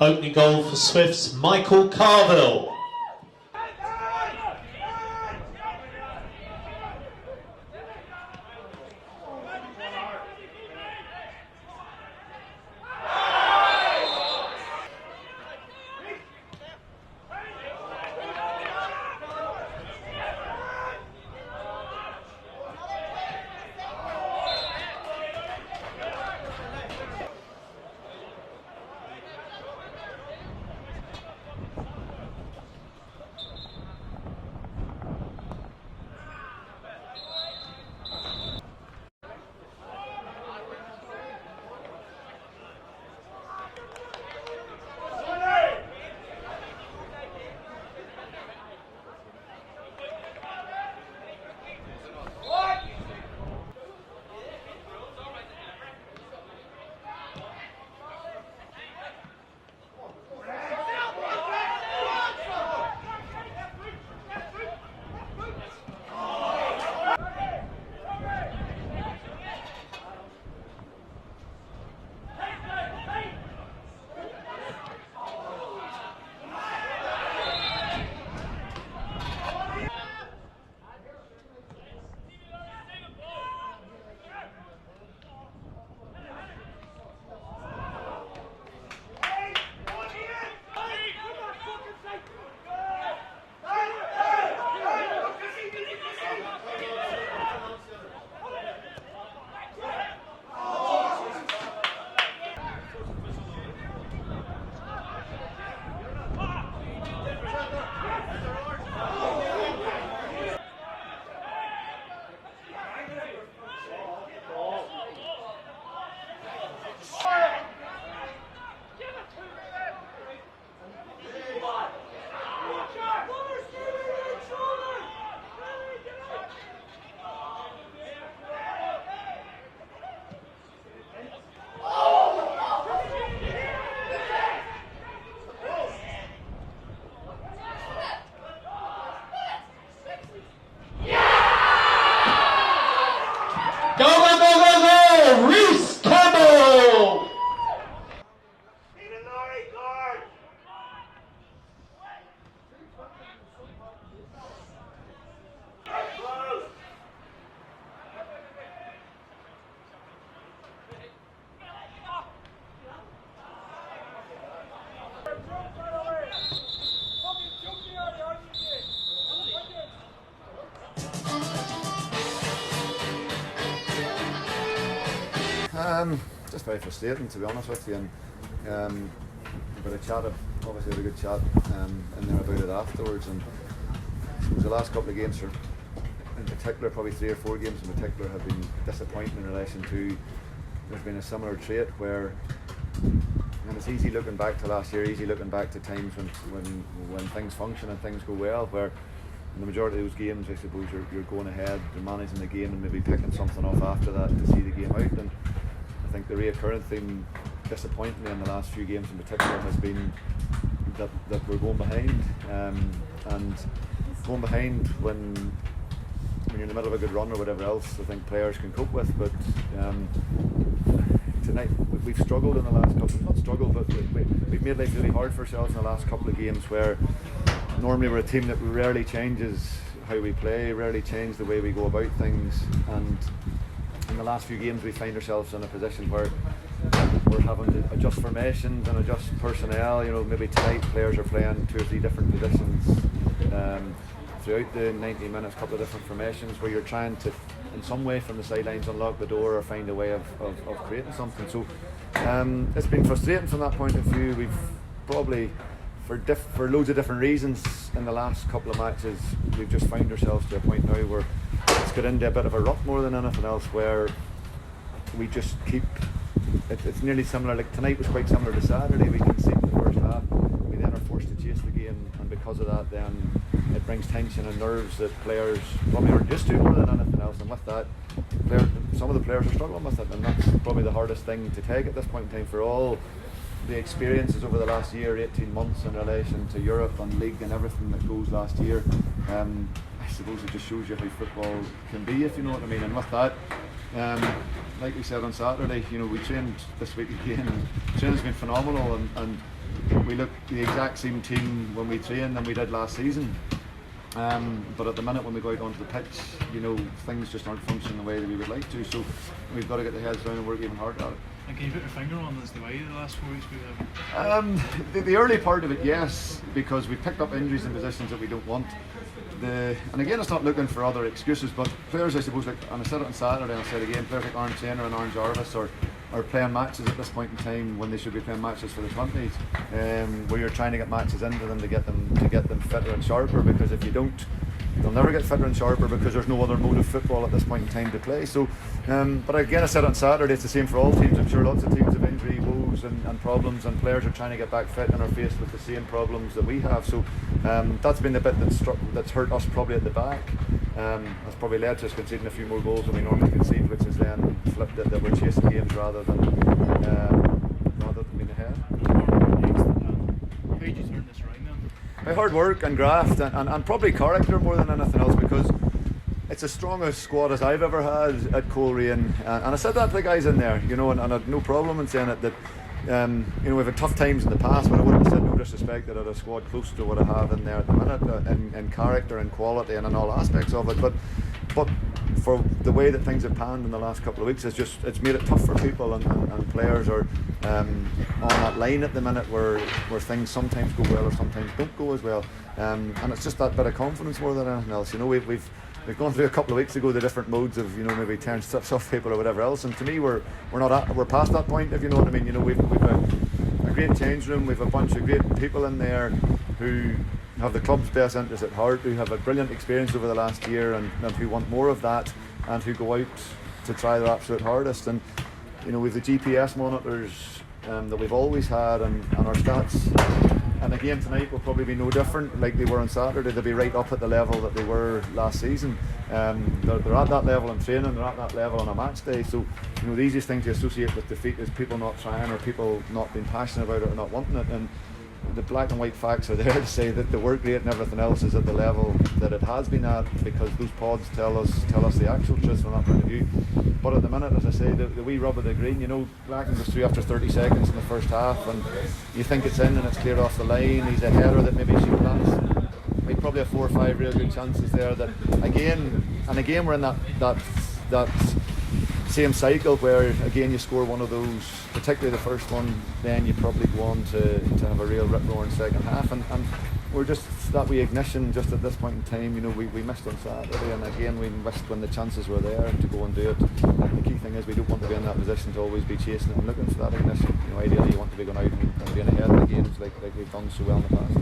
Opening goal for Swifts, Michael Carville. Just very frustrating, to be honest with you, and but I chatted, obviously had a good chat in there about it afterwards, and it was the last couple of games for, in particular, probably 3 or 4 games in particular have been disappointing in relation to, there's been a similar trait where, and it's easy looking back to last year, easy looking back to times when things function and things go well, where in the majority of those games I suppose you're going ahead, you're managing the game and maybe picking something off after that to see the game out. And I think the reoccurring theme, disappointingly in the last few games in particular, has been that we're going behind, and going behind when you're in the middle of a good run or whatever else, I think players can cope with. But tonight we've struggled in the last couple, not struggled, but we've made life really hard for ourselves in the last couple of games, where normally we're a team that rarely changes how we play, rarely change the way we go about things, and in the last few games we find ourselves in a position where we're having to adjust formations and adjust personnel. You know, maybe tonight players are playing 2 or 3 different positions. throughout the 90 minutes, a couple of different formations where you're trying to, in some way from the sidelines, unlock the door or find a way of creating something. So it's been frustrating from that point of view. We've probably, for loads of different reasons, in the last couple of matches, we've just found ourselves to a point now where it's got into a bit of a rut more than anything else, where we just keep, it's nearly similar, like tonight was quite similar to Saturday. We concede in the first half, we then are forced to chase the game, and because of that then it brings tension and nerves that players probably aren't used to more than anything else, and with that some of the players are struggling with it, and that's probably the hardest thing to take at this point in time. For all the experiences over the last year, 18 months in relation to Europe and league and everything that goes last year, I suppose it just shows you how football can be, if you know what I mean. And with that, like we said on Saturday, you know, we trained this week again, and training's been phenomenal, and we look the exact same team when we train than we did last season. But at the minute when we go out onto the pitch, you know, things just aren't functioning the way that we would like to, so we've got to get the heads down and work even harder at it. And can you put your finger on as the way the last 4 weeks we have? The early part of it, yes, because we picked up injuries in positions that we don't want. And again, it's not looking for other excuses, but players, I suppose, like, and I said it on Saturday and I said again, players like Aaron Taylor and Aaron Jarvis are playing matches at this point in time when they should be playing matches for the 20s, where you're trying to get matches into them to get them fitter and sharper, because if you don't, they'll never get fitter and sharper, because there's no other mode of football at this point in time to play. So, but again, I said on Saturday, it's the same for all teams. I'm sure lots of teams have injury woes and problems, and players are trying to get back fit and are faced with the same problems that we have. So that's been the bit that's hurt us probably at the back. That's probably led to us conceding a few more goals than we normally concede, which has then flipped it that we're chasing games rather than being ahead. How did you turn this around then? By hard work and graft and probably character more than anything else, because it's as strong a squad as I've ever had at Coleraine, and I said that to the guys in there, you know, and I had no problem in saying it, that you know, we've had tough times in the past, but I wouldn't have said no disrespect that I had a squad close to what I have in there at the minute, in character and quality and in all aspects of it, but for the way that things have panned in the last couple of weeks, it's made it tough for people, and players are on that line at the minute where things sometimes go well or sometimes don't go as well, and it's just that bit of confidence more than anything else. You know, we've gone through a couple of weeks ago the different modes of, you know, maybe tearing stuff off people or whatever else, and to me we're past that point, if you know what I mean. You know, we've a great change room, we've a bunch of great people in there who have the club's best interest at heart, who have a brilliant experience over the last year, and who want more of that, and who go out to try their absolute hardest. And you know, we've the GPS monitors that we've always had, and our stats, and again tonight will probably be no different. Like they were on Saturday, they'll be right up at the level that they were last season. They're at that level in training, they're at that level on a match day. So you know, the easiest thing to associate with defeat is people not trying, or people not being passionate about it, or not wanting it. And the black and white facts are there to say that the work rate and everything else is at the level that it has been at, because those pods tell us the actual truth from that point of view. But at the minute, as I say, the wee rub of the green, you know, Blacken goes through after 30 seconds in the first half, and you think it's in and it's cleared off the line. He's a header that maybe should lance. We probably have 4 or 5 real good chances there that again we're in that same cycle where again you score one of those, particularly the first one, then you probably go on to have a real rip-roaring second half, and we're just that wee ignition just at this point in time. You know, we missed on Saturday, and again we missed when the chances were there to go and do it. The key thing is we don't want to be in that position to always be chasing it and looking for that ignition. You know, ideally you want to be going out and being ahead of the games like we've done so well in the past.